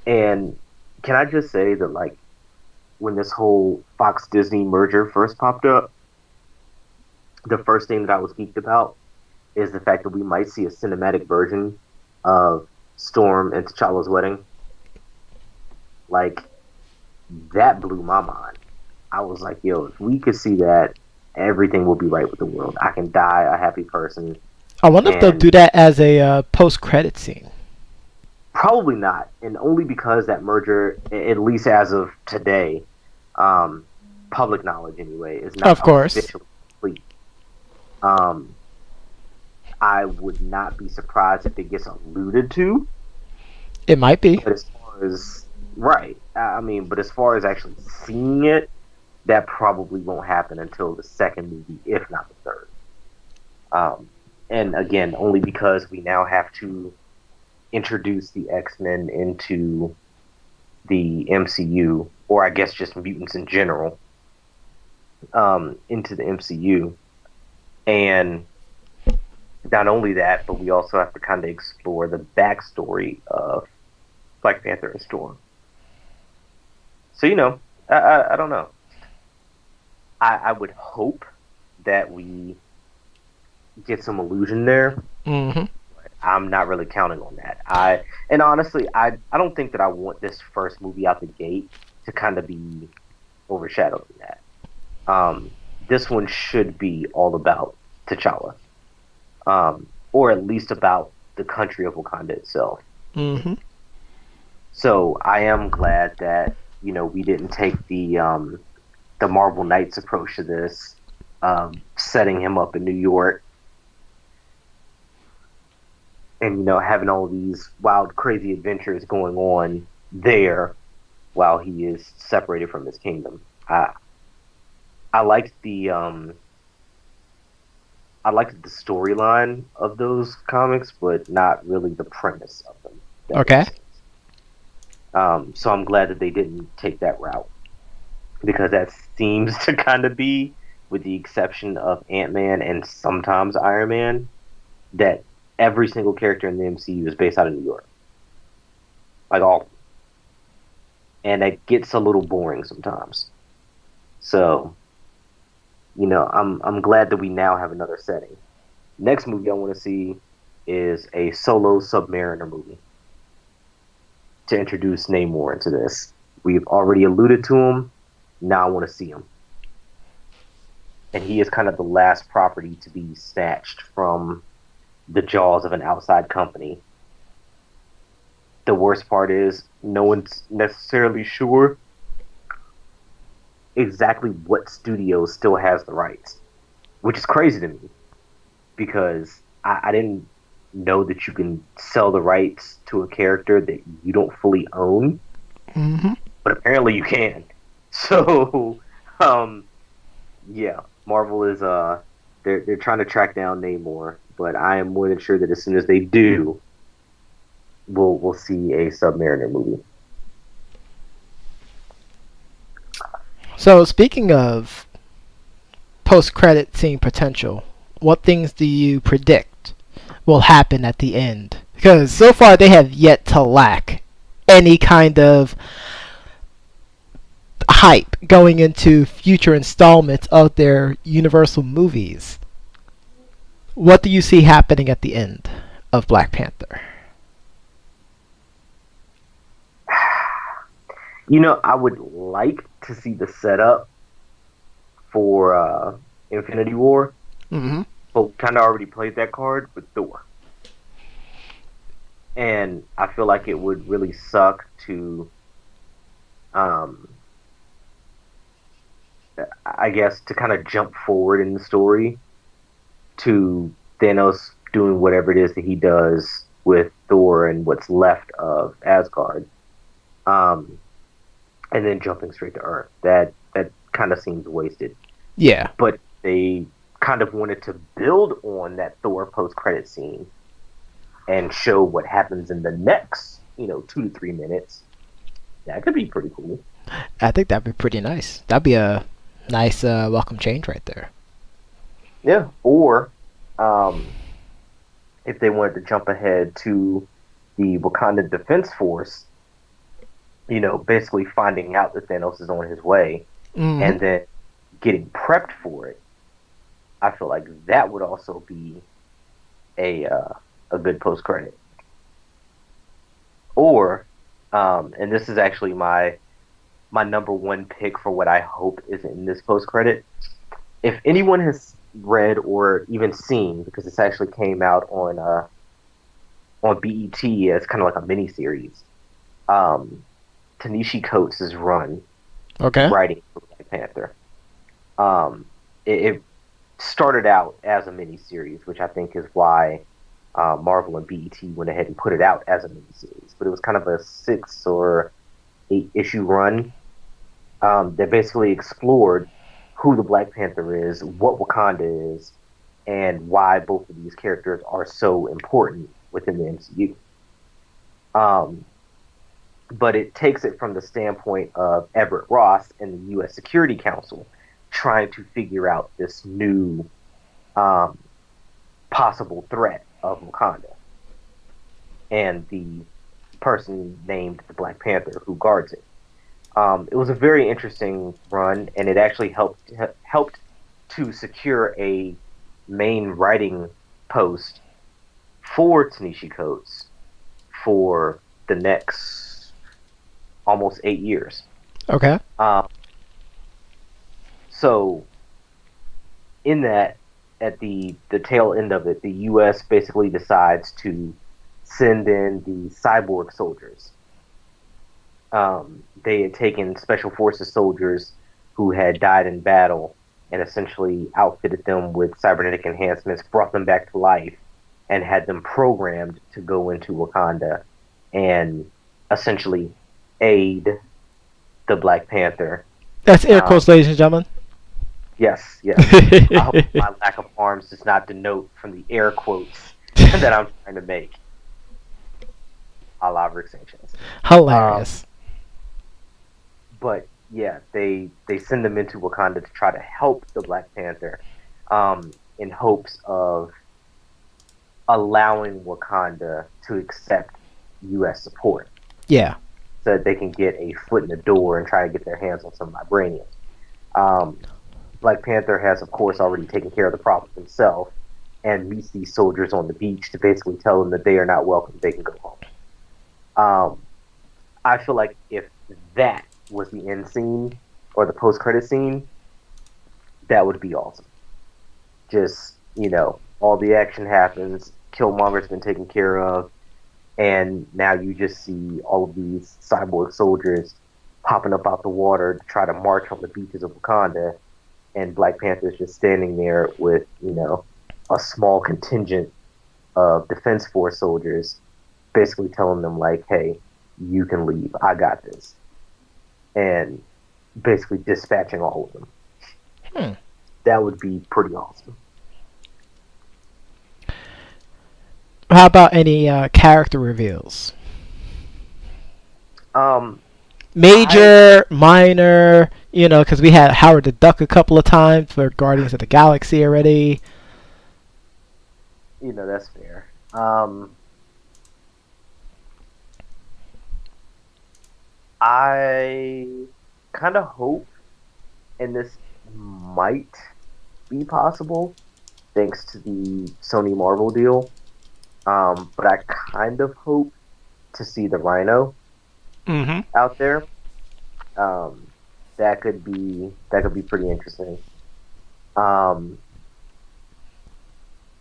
And can I just say that, like, when this whole Fox Disney merger first popped up, the first thing that I was geeked about is the fact that we might see a cinematic version of Storm and T'Challa's wedding. Like, that blew my mind. I was like, yo, if we could see that, everything will be right with the world. I can die a happy person. I wonder if they'll do that as a post-credit scene. Probably not, and only because that merger, at least as of today, public knowledge anyway, is not officially complete. I would not be surprised if it gets alluded to. It might be. But as far as but as far as actually seeing it, that probably won't happen until the second movie, if not the third. And again, only because we now have to introduce the X-Men into the MCU, or I guess just mutants in general, into the MCU. And not only that, but we also have to kind of explore the backstory of Black Panther and Storm. So, I don't know. I would hope that we get some illusion there. Mm-hmm. I'm not really counting on that. And honestly, I don't think that I want this first movie out the gate to kind of be overshadowed in that. This one should be all about T'Challa. or at least about the country of Wakanda itself. Mm-hmm. So I am glad that we didn't take the Marvel Knights approach to this, setting him up in New York and having all these wild, crazy adventures going on there while he is separated from his kingdom. I liked the storyline of those comics, but not really the premise of them. That Okay. makes sense. So I'm glad that they didn't take that route because that seems to kind of be, with the exception of Ant-Man and sometimes Iron Man, that every single character in the MCU is based out of New York, like all of them. And that gets a little boring sometimes. So I'm glad that we now have another setting. Next movie I want to see is a solo Submariner movie to introduce Namor into this. We've already alluded to him. Now I want to see him. And he is kind of the last property to be snatched from the jaws of an outside company. The worst part is no one's necessarily sure exactly what studio still has the rights, which is crazy to me because I didn't know that you can sell the rights to a character that you don't fully own, Mm-hmm. but apparently you can. So, yeah, Marvel is they're trying to track down Namor, but I am more than sure that as soon as they do, we'll see a Submariner movie. So speaking of post-credit scene potential, what things do you predict will happen at the end? Because so far they have yet to lack any kind of hype going into future installments of their Universal movies. What do you see happening at the end of Black Panther? I would like to see the setup for Infinity War, Mm-hmm. but we kind of already played that card with Thor. And I feel like it would really suck to, um, I guess, to kind of jump forward in the story to Thanos doing whatever it is that he does with Thor and what's left of Asgard, um, and then jumping straight to Earth. That kind of seems wasted. Yeah. But they kind of wanted to build on that Thor post credit scene and show what happens in the next, 2 to 3 minutes. That could be pretty cool. I think that'd be pretty nice. That'd be a nice welcome change right there. Yeah. Or if they wanted to jump ahead to the Wakanda Defense Force, basically finding out that Thanos is on his way Mm-hmm. and then getting prepped for it, I feel like that would also be a good post credit. Or, and this is actually my number one pick for what I hope is in this post credit. If anyone has read or even seen, because this actually came out on BET as kind of like a mini series, Tanishi Coates' run Okay. writing for Black Panther. It started out as a mini series, which I think is why Marvel and BET went ahead and put it out as a mini series. But it was kind of a 6 or 8 issue run that basically explored who the Black Panther is, what Wakanda is, and why both of these characters are so important within the MCU. But it takes it from the standpoint of Everett Ross and the U.S. Security Council trying to figure out this new um, possible threat of Wakanda and the person named the Black Panther who guards it. It was a very interesting run, and it actually helped to secure a main writing post for Tanishi Coates for the next almost 8 years. Okay. So in that, at the tail end of it, the U.S. basically decides to send in the cyborg soldiers. They had taken special forces soldiers who had died in battle and essentially outfitted them with cybernetic enhancements, brought them back to life, and had them programmed to go into Wakanda and essentially aid the Black Panther. That's air quotes, ladies and gentlemen. Yes, yes. I hope my lack of arms does not denote from the air quotes that I'm trying to make. A la Rick Sanchez. Hilarious. But yeah, they send them into Wakanda to try to help the Black Panther, in hopes of allowing Wakanda to accept U.S. support. Yeah. So that they can get a foot in the door and try to get their hands on some vibranium. Black Panther has, of course, already taken care of the problem himself and meets these soldiers on the beach to basically tell them that they are not welcome, they can go home. I feel like if that was the end scene or the post-credit scene, that would be awesome. Just, all the action happens, Killmonger's been taken care of, and now you just see all of these cyborg soldiers popping up out the water to try to march on the beaches of Wakanda, and Black Panther's just standing there with, a small contingent of Defense Force soldiers basically telling them, like, hey, you can leave, I got this. And basically dispatching all of them. That would be pretty awesome. How about any character reveals? Major, minor, because we had Howard the Duck a couple of times for Guardians of the Galaxy already. That's fair. I kind of hope, and this might be possible, thanks to the Sony Marvel deal, but I kind of hope to see the Rhino out there. That could be pretty interesting.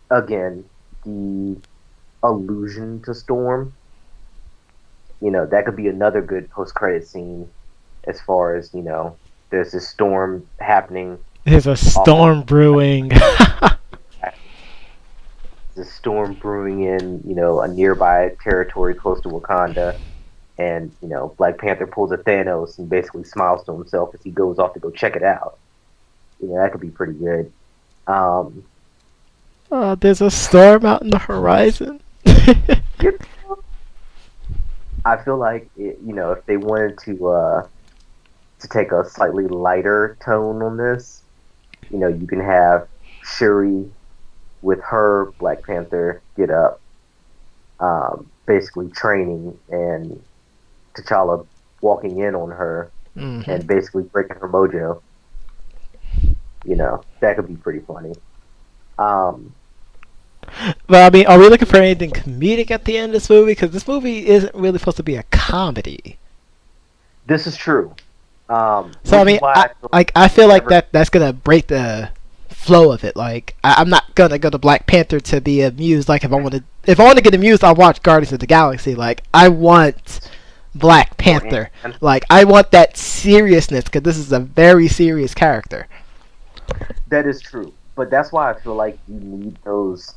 Again, the allusion to Storm, that could be another good post-credit scene as far as, there's this storm happening. There's a storm brewing. There's a storm brewing in, a nearby territory close to Wakanda. And, Black Panther pulls a Thanos and basically smiles to himself as he goes off to go check it out. That could be pretty good. There's a storm out in the horizon. I feel like, if they wanted to take a slightly lighter tone on this, you can have Shuri with her Black Panther get up, basically training, and T'Challa walking in on her and basically breaking her mojo. That could be pretty funny. But I mean, are we looking for anything comedic at the end of this movie? Because this movie isn't really supposed to be a comedy. This is true. So I mean, I feel like that's gonna break the flow of it. Like, I'm not gonna go to Black Panther to be amused. Like, if I want to get amused, I'll watch Guardians of the Galaxy. Like, I want Black Panther. Like, I want that seriousness because this is a very serious character. That is true, but that's why I feel like you need those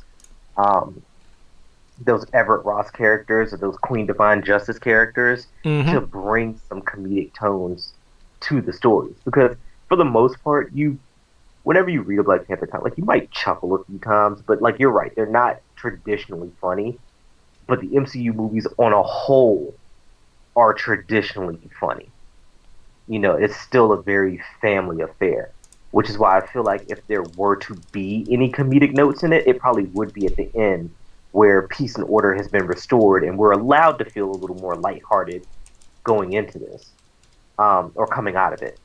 Everett Ross characters or those Queen Divine Justice characters to bring some comedic tones to the stories. Because for the most part, whenever you read a Black Panther comic, like, you might chuckle a few times, but like, you're right, they're not traditionally funny. But the MCU movies on a whole are traditionally funny. It's still a very family affair. Which is why I feel like if there were to be any comedic notes in it, it probably would be at the end where peace and order has been restored and we're allowed to feel a little more lighthearted going into this, or coming out of it.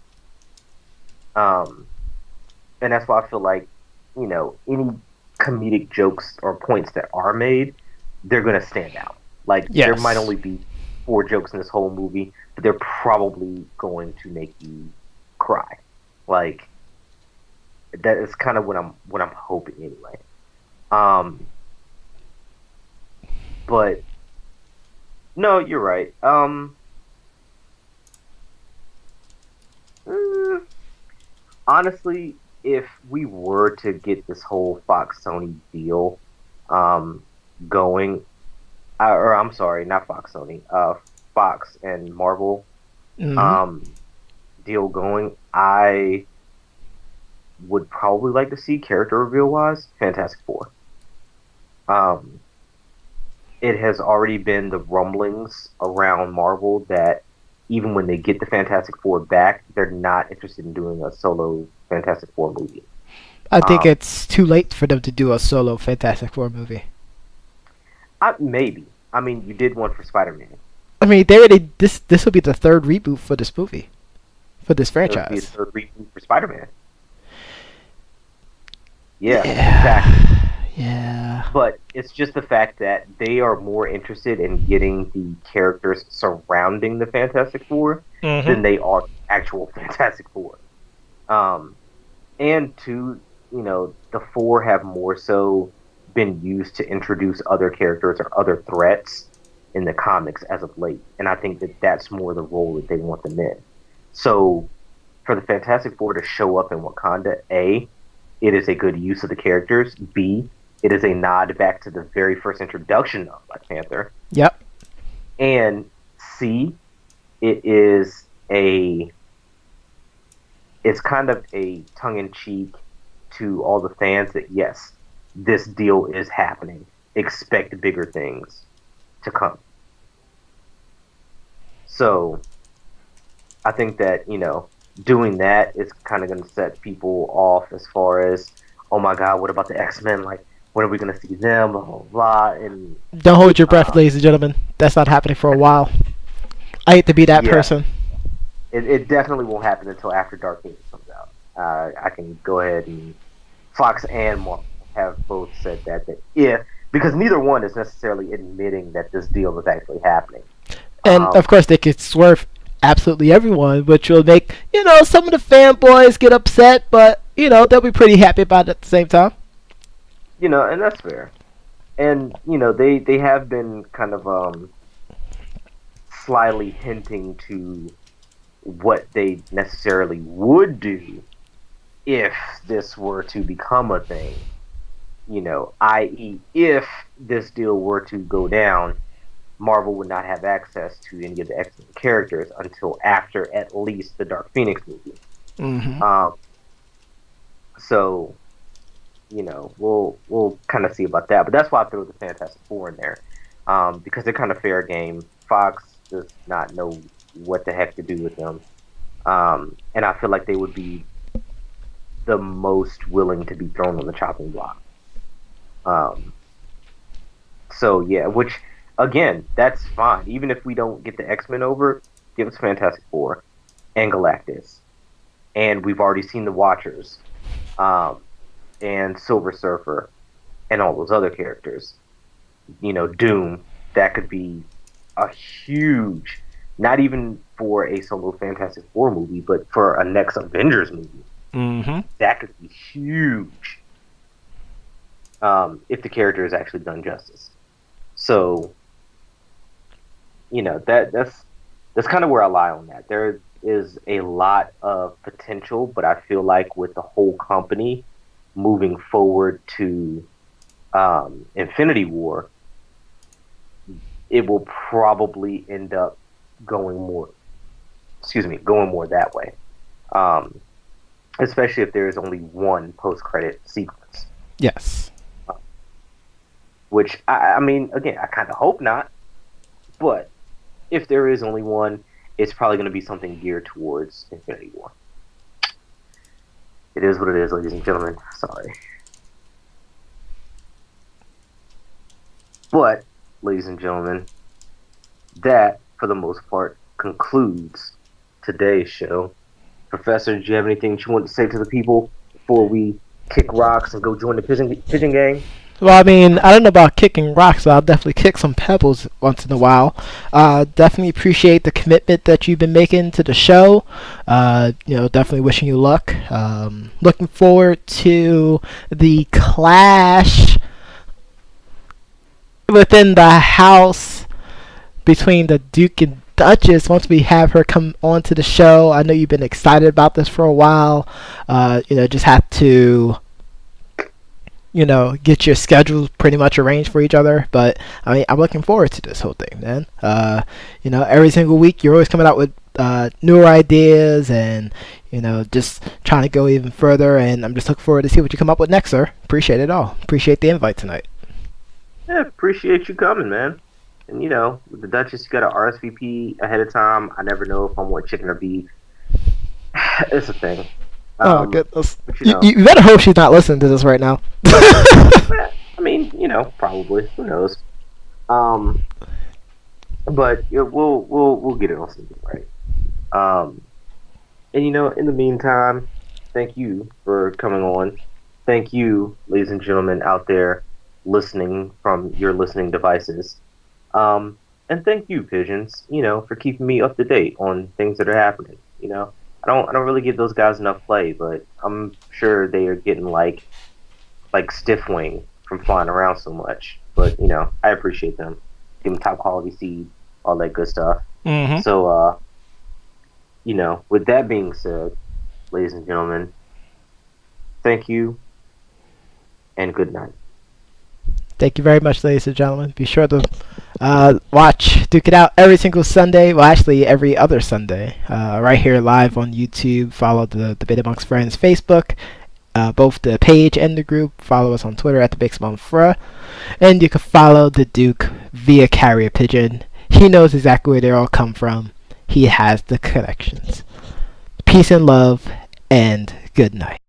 And that's why I feel like, any comedic jokes or points that are made, they're going to stand out. Like, there might only be 4 jokes in this whole movie, but they're probably going to make you cry. Like, That is kind of what I'm hoping anyway. Um, but no, you're right. Mm, honestly, if we were to get this whole Fox Sony deal um, going, or I'm sorry, not Fox Sony, Fox and Marvel Hmm. um, deal going, I would probably like to see character reveal wise Fantastic Four. Um, it has already been the rumblings around Marvel that even when they get the Fantastic Four back, they're not interested in doing a solo Fantastic Four movie. I think Um, it's too late for them to do a solo Fantastic Four movie. maybe. I mean, you did one for Spider-Man. I mean, they already this will be the third reboot for this movie, for this It would be a franchise. third reboot for Spider-Man. Yeah, exactly. Yeah, yeah. But it's just the fact that they are more interested in getting the characters surrounding the Fantastic Four Hmm. than they are actual Fantastic Four. Um, and two, the four have more so been used to introduce other characters or other threats in the comics as of late, and I think that that's more the role that they want them in. So for the Fantastic Four to show up in Wakanda, A, it is a good use of the characters. B, it is a nod back to the very first introduction of Black Panther. Yep. And C, it is a it's kind of a tongue in cheek to all the fans that yes, this deal is happening. Expect bigger things to come. So I think that, doing that is kind of going to set people off as far as, oh my God, what about the X-Men? Like, when are we going to see them? Blah, blah, blah. And, Don't hold your breath, uh, ladies and gentlemen. That's not happening for a while. I hate to be that yeah, person. it definitely won't happen until after Dark Phoenix comes out. I can go ahead and Fox and Marvel have both said that if, because neither one is necessarily admitting that this deal is actually happening. And of Um, course, they could swerve absolutely everyone, which will make some of the fanboys get upset, but they'll be pretty happy about it at the same time. and that's fair. And they have been kind of slyly hinting to what they necessarily would do if this were to become a thing. I.e., if this deal were to go down, Marvel would not have access to any of the X Men characters until after at least the Dark Phoenix movie. Hmm. Um, so we'll kind of see about that, but that's why I threw the Fantastic Four in there, because they're kind of fair game. Fox does not know what the heck to do with them, and I feel like they would be the most willing to be thrown on the chopping block. Um, so yeah, which again, that's fine. Even if we don't get the X Men over, give us Fantastic Four and Galactus, and we've already seen the Watchers, um, and Silver Surfer, and all those other characters. Doom. That could be a huge, not even for a solo Fantastic Four movie, but for a next Avengers movie. Hmm. That could be huge, if the character is actually done justice. So that's kind of where I lie on that. There is a lot of potential, but I feel like with the whole company moving forward to Infinity War, it will probably end up going more. Excuse me, going more that way. Um, especially if there is only one post-credit sequence, Yes. which I mean, again, I kind of hope not. But if there is only one, it's probably going to be something geared towards Infinity War. It is what it is, ladies and gentlemen. Sorry. But, ladies and gentlemen, that, for the most part, concludes today's show. Professor, do you have anything that you want to say to the people before we kick rocks and go join the pigeon gang? Well, I mean, I don't know about kicking rocks, but I'll definitely kick some pebbles once in a while. Definitely appreciate the commitment that you've been making to the show. Definitely wishing you luck. Looking forward to the clash within the house between the Duke and Duchess once we have her come onto the show. I know you've been excited about this for a while. Just have to get your schedules pretty much arranged for each other. But I mean, I'm looking forward to this whole thing, man. Every single week you're always coming out with newer ideas and just trying to go even further. And I'm just looking forward to see what you come up with next, sir. Appreciate it all. Appreciate the invite tonight. Yeah, appreciate you coming, man. And with the Duchess, you got to RSVP ahead of time. I never know if I want chicken or beef. It's a thing. Oh goodness! You better hope she's not listening to this right now. I mean, probably. Who knows? But we'll get it on something right. And in the meantime, thank you for coming on. Thank you, ladies and gentlemen out there listening from your listening devices. And thank you, Pigeons, for keeping me up to date on things that are happening. I don't really give those guys enough play, but I'm sure they are getting like stiff wing from flying around so much. But I appreciate them. Give them top quality seed, all that good stuff. Mm-hmm. So with that being said, ladies and gentlemen, thank you and good night. Thank you very much, ladies and gentlemen. Be sure to watch Duke It Out every single Sunday. Well, actually, every other Sunday. Right here live on YouTube. Follow the Debate Amongst Friends Facebook. Both the page and the group. Follow us on Twitter at the Big Small Fra. And you can follow the Duke via Carrier Pigeon. He knows exactly where they all come from. He has the connections. Peace and love, and good night.